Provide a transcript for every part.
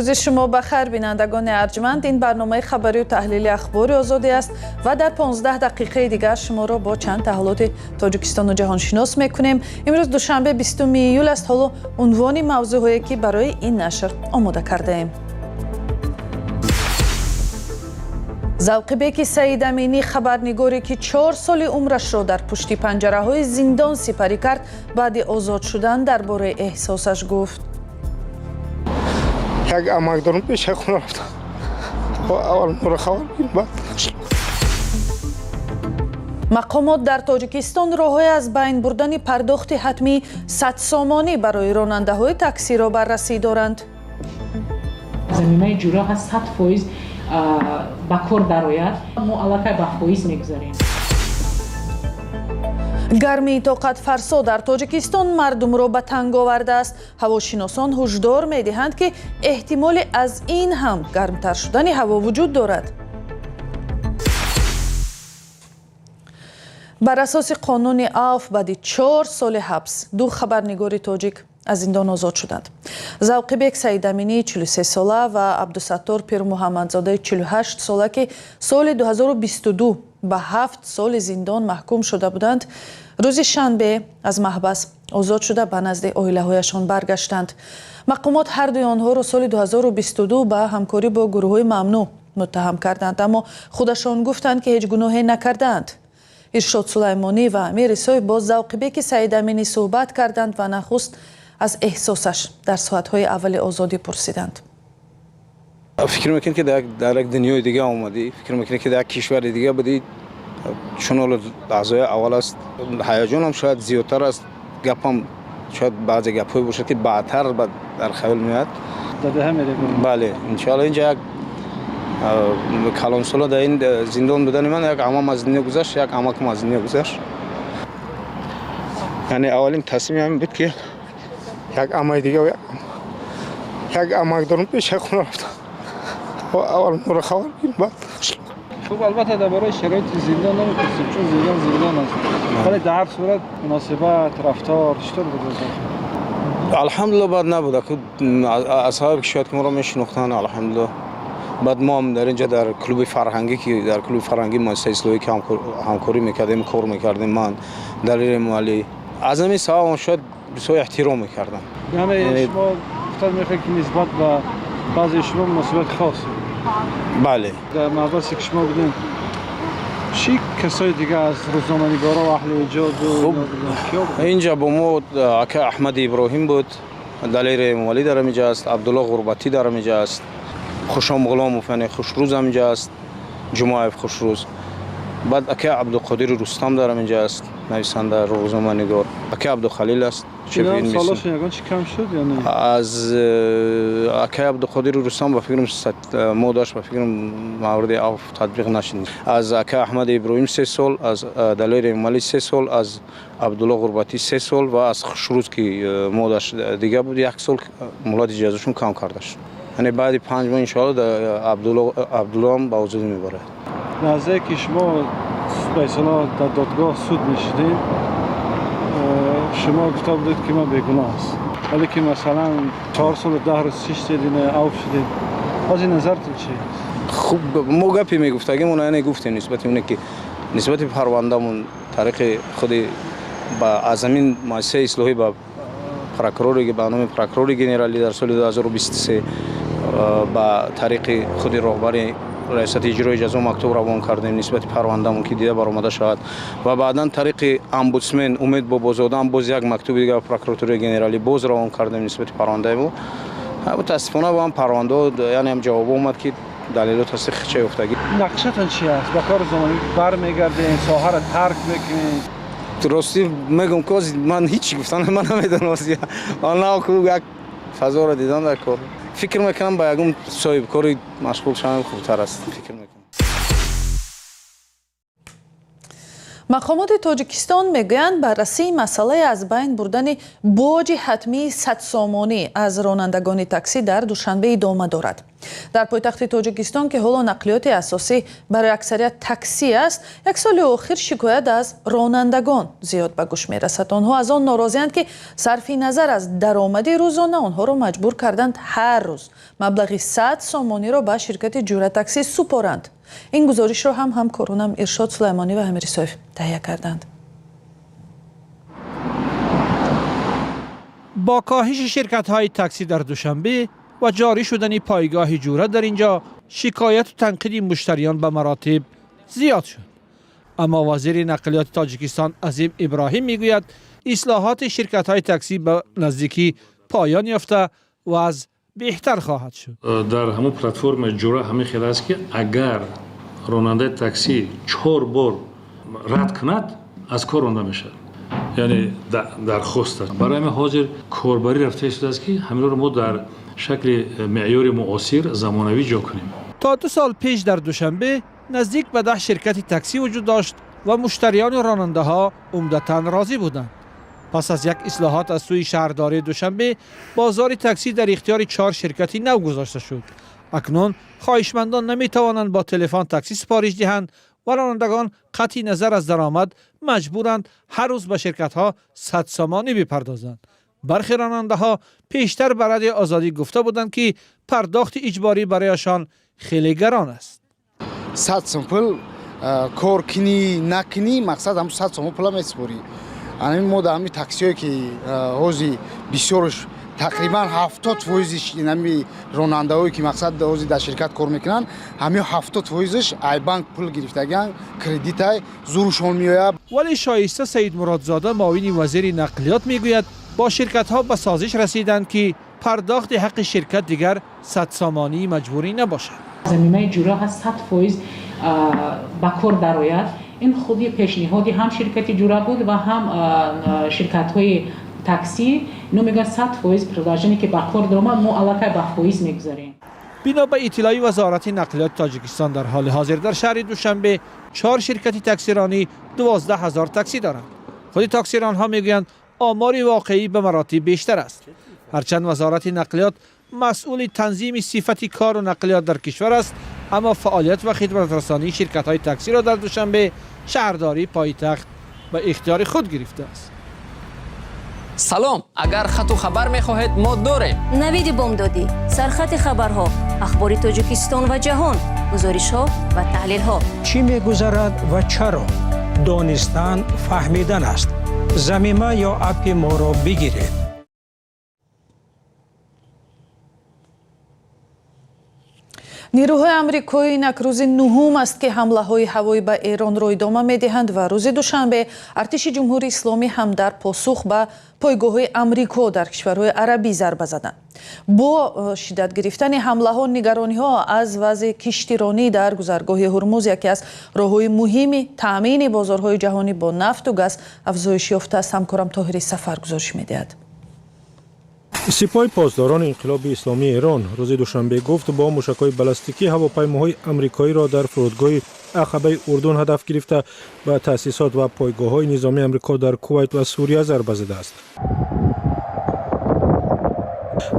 روز شما بخیر بینندگان ارجمند. این برنامه خبری و تحلیلی اخبار آزادی است و در 15 دقیقه دیگر شما را با چند تحولات تاجیکستان و جهان شناس میکنیم. امروز دوشنبه 20 ایول است. حالا عنوان موضوعی که برای این نشر آماده کرده ایم. ذوقبک سعید امینی، خبرنگاری که 4 سال عمرش را در پشت پنجره‌های زندان سپری کرد، بعد آزاد شدن درباره احساسش گفت: یک امکدارم پیش خونه رفتم. اول مرا خبر بعد مقامات در تاجیکستان راه‌های از بین بردن پرداخت حتمی 100 سامانی برای راننده‌های تاکسی را بررسی دارند. زمینه جورا هست 100% با کار درآید. ما علاقه به فایز میگذاریم. گرمی طاقت فرسا در تاجیکستان مردم را به تنگ آورده است. هواشناسان هشدار می‌دهند که احتمال از این هم گرمتر شدن هوا وجود دارد. بر اساس قانون عفو بعد 4 سال حبس 2 خبرنگار تاجیک از زندان آزاد شدند. ذوقبک سعید امینی 43 ساله و عبدالستار پیر محمدزاده 48 ساله که سال 2022 به 7 سال زندان محکوم شده بودند، روز شنبه از محبس آزاد شده به نزد عائله‌هایشان برگشتند. مقامات هر دوی آنها را سال 2022 به همکاری با گروه‌های ممنوع متهم کردند، اما خودشان گفتند که هیچ گناهی نکردند. ارشاد سلیمانی و امیر سای با ذوقبک سعید امینی صحبت کردند و نخست از احساسش در ساعت‌های اول آزادی پرسیدند. فکر میکنید که در یک دنیای دیگه آمدی؟ فکر میکنید که در یک کشور دیگه بودی؟ چون لحظه اول است، هیجان هم شاید زیادتر است، گپم شاید بعضی گپ‌های باشه که بعدتر در خیال میاد. بله انشالله اینجا یک کلان سالا در این زندان بودن من، یک عمام از دنیا گذشت، یک عمکم از دنیا گذشت. یعنی اولین تصمیم همین بود که یک عمای دیگه و یک عمک دارم پیش خونه رفتم. اول مرا خبر بعد خب البته درباره شرایط زندان نمی‌پرسیم چون زندان است، ولی در هر صورت مناسبت رفتار چطور بود؟ الحمدلله بد نبود. اصحابی که شاید که ما را میشناختن الحمدلله. بعد ما هم در اینجا در کلوب فرهنگی که در کلوب فرهنگی مؤسسه اسلامی که همکاری میکردیم، کار میکردیم، من دلیل مالی از همین سبب شاید بسیار احترام میکردم. یعنی شما گفتن میخواید که نسبت به بعضی شما مناسبت خاصی؟ بله. در مدرسه که شما بودین چی کسای دیگه از روزنامه‌نگارا و اهل ایجاد و اینجا با ما اکا احمد ابراهیم بود، دلیل مالی در اینجا است، عبدالله غربتی در اینجا است، خوشام غلام فنی خوشروز هم اینجا است، جمعه خوشروز. بعد اکا عبدالقادر رستم در اینجا است، نویسنده روزنامه‌نگار. اکا عبدالخلیل است. چه سالش یگان چی کم شد یا نه؟ از اکا عبدالقادر رستم با فکرم ما داشت، با فکرم مورد عفو تطبیق نشد. از اکا احمد ابراهیم 3 سال، از دلیل مالی 3 سال، از عبدالله غربتی 3 سال و از خوشروز که ما داشت دیگه بود 1 سال مولات اجازهشون کم کرده شد. یعنی بعد 5 ماه ان شاء الله عبدالله هم با آزادی میبره. نزدیک که شما مثلا در دادگاه سود میشدین، شما گفته بودید که من بیگناه است، ولی که مثلا 4 سال 10 روز 6 دیدین عفو شدید. از این نظرتون چی؟ خب ما گپی میگفتیم، اون یعنی گفتیم نسبت اون که نسبت پروندهمون طریق خود با عزمین مؤسسه اصلاحی با پروکوروری به نام پروکوروری گنرالی در سال 2023 با طریق خود رهبر ریاست اجرایی جزا مکتوب روان کردیم نسبت پروندهمون که دیده برآمده شود و بعدا طریق امبودسمن امید بابازاده هم باز یک مکتوب دیگه پروکوروری گنرالی باز روان کردیم نسبت پروندهمون. متاسفانه با هم پرونده یعنی هم جواب اومد که دلیلات هست چه افتادی. نقشتون چی است؟ به کار زمانی برمیگردین، ساحه را ترک میکنین؟ درستی میگم که من هیچی گفتن من نمیدونم. آنها که یک فضا را دیدن در کار فکر میکنم با یکم صاحب کاری مشغول شدن خوبتر است. فکر میکنم مقامات تاجیکستان میگویند بررسی مسئله از بین بردن باج حتمی 100 سامانی از رانندگان تاکسی در دوشنبه ادامه دارد. در پایتخت تاجیکستان که حالا نقلیات اساسی برای اکثریت تاکسی است، یک سال اخیر شکایت از رانندگان زیاد به گوش میرسد. آنها از آن ناراضی‌اند که صرفی نظر از درآمد روزانه آنها را مجبور کردند هر روز مبلغی 100 سامانی را به شرکت جوره تاکسی سپارند. این گزارش را هم همکارانم ارشاد سلیمانی و امیری صایف تهیه کردند. با کاهش شرکت‌های تاکسی در دوشنبه و جاری شدن پایگاه جوره در اینجا، شکایت و تنقید مشتریان به مراتب زیاد شد. اما وزیر نقلیات تاجیکستان عظیم ابراهیم میگوید اصلاحات شرکت‌های تاکسی به نزدیکی پایان یافته و از بهتر خواهد شد. در همون پلتفرم جوره همین خیلی است که اگر راننده تاکسی 4 بار رد کند از کار رانده میشه، یعنی درخواست است. برای همین حاضر کاربری رفته شده است که همین رو ما در شکل معیار معاصر زمانوی جا کنیم. تا 2 سال پیش در دوشنبه نزدیک به 10 شرکت تاکسی وجود داشت و مشتریان و راننده ها عمدتاً راضی بودند. پس از یک اصلاحات از سوی شهرداری دوشنبه، بازار تاکسی در اختیار 4 شرکتی نو گذاشته شد. اکنون خواهشمندان نمی توانند با تلفن تاکسی سفارش دهند و رانندگان قطع نظر از درآمد مجبورند هر روز به شرکت ها 100 سامانی بپردازند. برخی راننده ها پیشتر به رادیو آزادی گفته بودند که پرداخت اجباری برایشان خیلی گران است. 100 сом пул кор кини накини мақсад ҳам 100 сом пула месупорӣ. Ҳамин мо дар ҳамин таксиҳое ки ҳози бисёрш тақрибан 70% инами ронандаҳое ки мақсад ҳози дар ширкат кор мекунанд, ҳамин 70%ш айбанк пул гирифтаган кредитай зурушон меояд. ولی شایسته سید مرادزاده معاون وزیر نقلیات میگوید با شرکت ها به سازش رسیدند که پرداخت حق شرکت دیگر 100 سامانی مجبوری نباشد. زمینه جوره ها 100% به کار درآید. این خودی پیشنهادی هم شرکت جوره بود و هم شرکت های تاکسی. نو میگن 100% پرداختی که به کار درآمد ما علاقه به فایز میگذاریم. بنا به اطلاع وزارت نقلیات تاجیکستان در حال حاضر در شهر دوشنبه 4 شرکت تاکسیرانی 12,000 تاکسی دارند. خود تاکسیران ها میگویند آمار واقعی به مراتب بیشتر است. هرچند وزارت نقلیات مسئول تنظیم صفت کار و نقلیات در کشور است، اما فعالیت و خدمت رسانی شرکت های تاکسی را در دوشنبه شهرداری پایتخت به اختیار خود گرفته است. سلام، اگر خط و خبر می‌خواهید ما داریم. نوید بامدادی، سرخط خبرها، اخبار تاجیکستان و جهان، گزارش‌ها و تحلیل‌ها. چی می‌گذرد و چرا؟ دانستن فهمیدن است. زمینه یا اپ ما را بگیرید. نیروهای آمریکایی اینک روز نهم است که حمله‌های هوایی به ایران را ادامه می‌دهند و روز دوشنبه ارتش جمهوری اسلامی هم در پاسخ به پایگاه‌های آمریکا در کشورهای عربی ضربه زدند. با شدت گرفتن حمله‌ها، نگرانی‌ها از وضع کشتیرانی در گذرگاه هرمز، یکی از راه‌های مهم تامین بازارهای جهانی با نفت و گاز، افزایش یافته است. همکارم طاهری سفر گزارش می‌دهد. سپاه پاسداران انقلاب اسلامی ایران روز دوشنبه گفت با موشک‌های بالستیکی هواپیماهای آمریکایی را در فرودگاه عقبه اردن هدف گرفته به تأسیسات و پایگاه‌های نظامی آمریکا در کویت و سوریه ضربه زده است.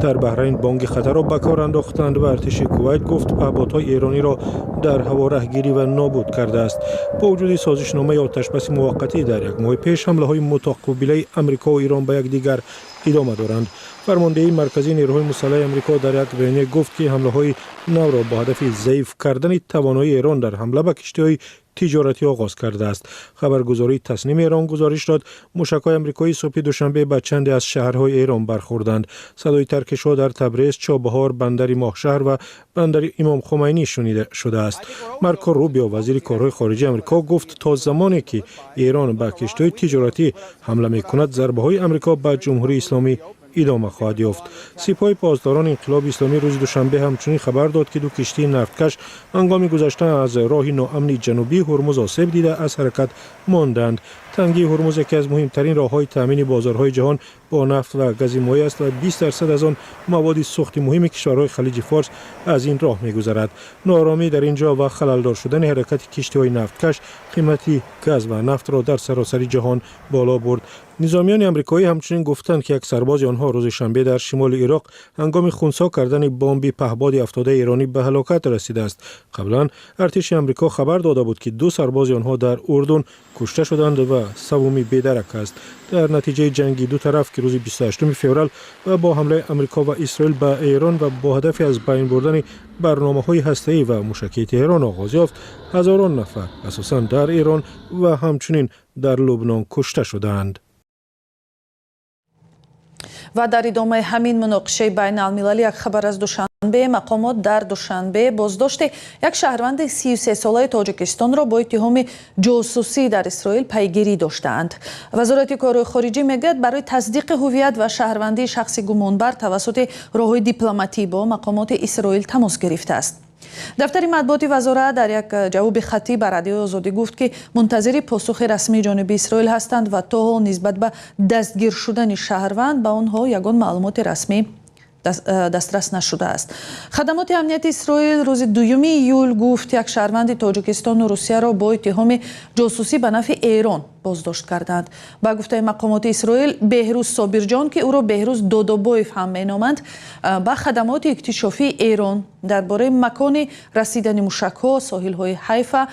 در بحرین بانگ خطر را به کار انداختند و ارتش کویت گفت پهپادهای ایرانی را در هوا رهگیری و نابود کرده است. با وجود سازشنامه آتشبس موقتی در یک ماه پیش، حمله‌های متقابل آمریکا و ایران به یکدیگر ادامه دارند. فرمانده مرکزی نیروهای مسلح آمریکا در یک بیانیه گفت که حمله‌های نو را با هدف ضعیف کردن توانایی ایران در حمله به کشتی‌های تجارتی آغاز کرده است. خبرگزاری تسنیم ایران گزارش داد موشک‌های آمریکایی صبح دوشنبه به چند از شهرهای ایران برخوردند. صدای ترکش‌ها در تبریز، چابهار، بندر ماهشهر و بندر امام خمینی شنیده شده است. مارکو روبیو وزیر کارهای خارجه آمریکا گفت تا زمانی که ایران به کشتی‌های تجارتی حمله می‌کند، ضربه‌های آمریکا به جمهوری اسلامی ادامه خواهد یافت. سپاه پاسداران انقلاب اسلامی روز دوشنبه همچنین خبر داد که 2 کشتی نفتکش هنگام گذشتن از راه ناامن جنوبی هرمز آسیب دیده از حرکت ماندند. تنگی هرمز یکی از مهمترین راههای تامین بازارهای جهان با نفت و گاز مایع است و 20% از آن مواد سوخت مهم کشورهای خلیج فارس از این راه می‌گذرد. ناآرامی در اینجا و خللدار شدن حرکت کشتی‌های نفتکش قیمت گاز و نفت را در سراسر جهان بالا برد. نظامیان آمریکایی همچنین گفتند که یک سرباز آنها روز شنبه در شمال عراق هنگام خنثی کردن بمب پهپاد افتاده ایرانی به هلاکت رسیده است. قبلا ارتش آمریکا خبر داده بود که 2 سرباز آنها در اردن کشته شدند و سومی بی‌درک است. در نتیجه جنگ دو طرف که روز 28 فوریه و با حمله آمریکا و اسرائیل به ایران و با هدف از بین بردن برنامه‌های هسته‌ای و موشکی تهران آغاز یافت، هزاران نفر اساساً در ایران و همچنین در لبنان کشته شدند. و در ادامه همین مناقشه بین المللی یک خبر از دوشنبه، مقامات در دوشنبه بازداشت یک شهروند 33 ساله تاجیکستان را با اتهام جاسوسی در اسرائیل پیگیری داشتند. وزارت کارهای خارجه میگوید برای تصدیق هویت و شهروندی شخص گمانبر توسط راههای دیپلماتی با مقامات اسرائیل تماس گرفته است. دفتر مطبوعاتی وزارت در یک جواب خطی به رادیو آزادی گفت که منتظر پاسخ رسمی جانب اسرائیل هستند و تا حال نسبت به دستگیر شدن شهروند به آنها یگان معلومات رسمی دسترس نشده است. خدمات امنیت اسرائیل روز 2 ایول گفت یک شهروند تاجیکستان و روسیه را با اتهام جاسوسی به نفع ایران بازداشت کردند. با گفته مقامات اسرائیل، بهروز صابرجان که او را بهروز دودوبایف هم مینامند، با خدمات اکتشافی ایران درباره مکان رسیدن موشک‌ها ساحل‌های حیفا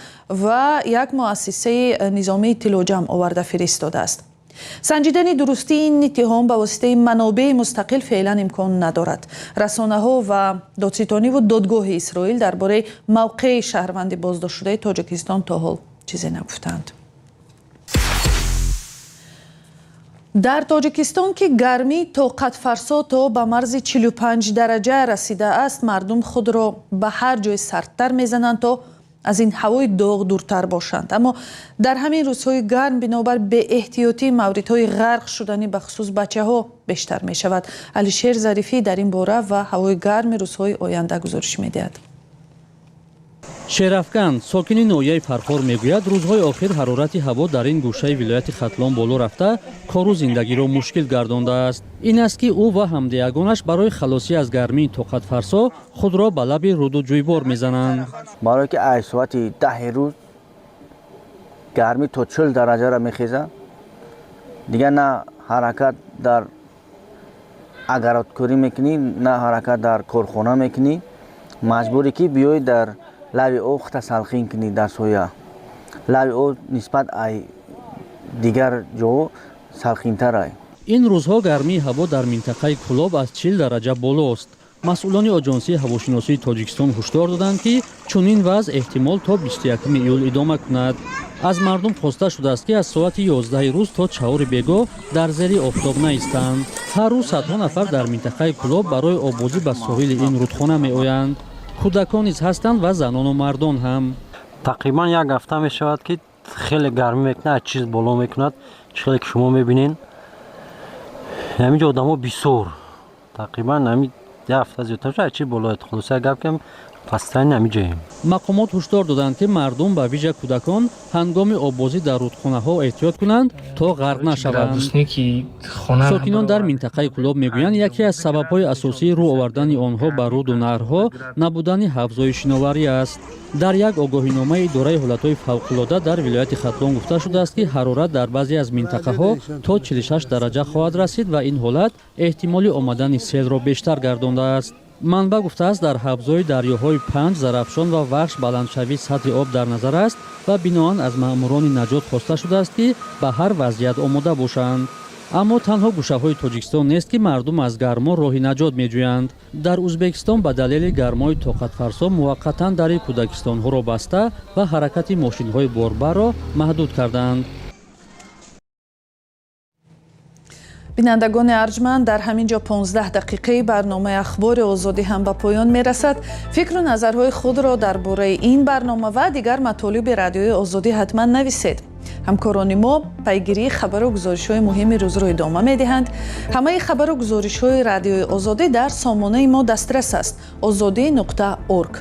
و یک مؤسسه نظامی اطلاع جمع آورده فرستاده است. سنجیدن درستی این اتهام به واسطه منابع مستقل فعلا امکان ندارد. رسانه‌ها و دادستانی و دادگاه اسرائیل درباره موقع شهروند بازداشت شده تاجیکستان تا حال چیزی نگفتند. در تاجیکستان که گرمی طاقت فرسا تا به مرز 45 درجه رسیده است، مردم خود را به هر جای سردتر میزنند تا از این هوای داغ دورتر باشند. اما در همین روزهای گرم بنابر به احتیاطی موردهای غرق شدنی به خصوص بچه ها بیشتر می شود. علیشیر ظریفی در این باره و هوای گرم روزهای آینده گزارش می دهد. شیرافکن ساکنی نویه فرخور میگوید روزهای آخر حرارت هوا در این گوشه ولایت ختلان بالا رفته کارو زندگی را مشکل گردانده است. این است که او و همدیگانش برای خلاصی از گرمی طاقت فرسا خود را به لب رود و جویبار میزنند. برای که ایسوات 10 روز گرمی تا 40 درجه را میخیزه، دیگه نه حرکت در اگراتکاری میکنی نه حرکت در کارخانه میکنی، مجبوری که بیای در لب او خط سلخین کنی در سویا. لب او نسبت ای دیگر جو سلخین تر ای. این روزها گرمی هوا در منطقه کلاب از 40 درجه بالاست. مسئولان آژانسی هواشناسی تاجیکستان هشدار دادند که چنین وضع احتمال تا 21 ایول ادامه کند. از مردم خواسته شده است که از ساعت 11 روز تا 4 بیگاه در زیر آفتاب نایستند. هر روز صدها نفر در منطقه کلاب برای آببازی به ساحل این رودخانه میآیند. کودکان نیز هستند و زنان و مردان هم. تقریبا یک هفته می شود که خیلی گرمی میکنه، از چیز بالا میکند. چیزی که شما میبینین همینجا آدم ها بیسور تقریبا همین یه هفته زیادتر شد چی بالا خلاصه گپ کم فستن نمیجاییم. مقامات هشدار دادند که مردم به ویژه کودکان هنگام آببازی در رودخانه ها احتیاط کنند تا غرق نشوند. ساکنان در منطقه کلاب میگویند یکی از سبب‌های اساسی رو آوردن آنها به رود و نهرها نبودن حفظ‌های شناوری است. در یک آگاهینامه اداره حالت‌های فوق‌العاده در ولایت ختلان گفته شده است که حرارت در بعضی از منطقه‌ها تا 46 درجه خواهد رسید و این حالت احتمال آمدن سیل را بیشتر گردانده است. منبع گفته است در حوض‌های دریاهای پنج، زرافشان و وحش بلندشوی سطح آب در نظر است و بنابراین از مأموران نجات خواسته شده است که به هر وضعیت آماده باشند. اما تنها گوشه‌های تاجیکستان نیست که مردم از گرما راه نجات می‌جویند. در ازبکستان به دلیل گرمای طاقت فرسا موقتاً در کودکستان‌ها را بسته و حرکت ماشین‌های باربر را محدود کردند. بینندگان ارجمند، در همین جا 15 دقیقه برنامه اخبار آزادی هم به پایان میرسد. فکر و نظرهای خود را درباره این برنامه و دیگر مطالب رادیوی آزادی حتما نویسید. ҳамкорони мо пайгирии хабару гузоришҳои муҳими рӯзро идома медиҳанд. ҳамаи хабару гузоришҳои радиои озодӣ дар сомонаи мо дастрас аст ozodi.org.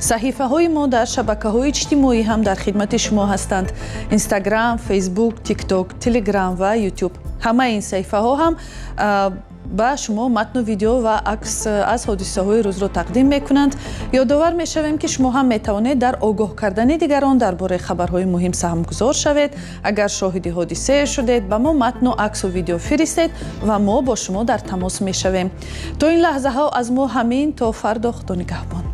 саҳифаҳои мо дар шабакаҳои иҷтимоӣ ҳам дар хидмати шумо ҳастанд. Instagram, Facebook, TikTok, Telegram ва YouTube. ҳамаи ин саҳифаҳо ҳам ба шумо матну видео ва акс аз ҳодисаҳои рӯзро тақдим мекунанд. ёдовар мешавем ки шумо ҳам метавонед дар огоҳ кардани дигарон дар бораи хабарҳои муҳим саҳмгузор шавед. агар шоҳиди ҳодисае шудед ба мо матну аксу видео фиристед ва мо бо шумо дар тамос мешавем. то ин лаҳзаҳо аз мо ҳамин, то фардо худо нигаҳбон.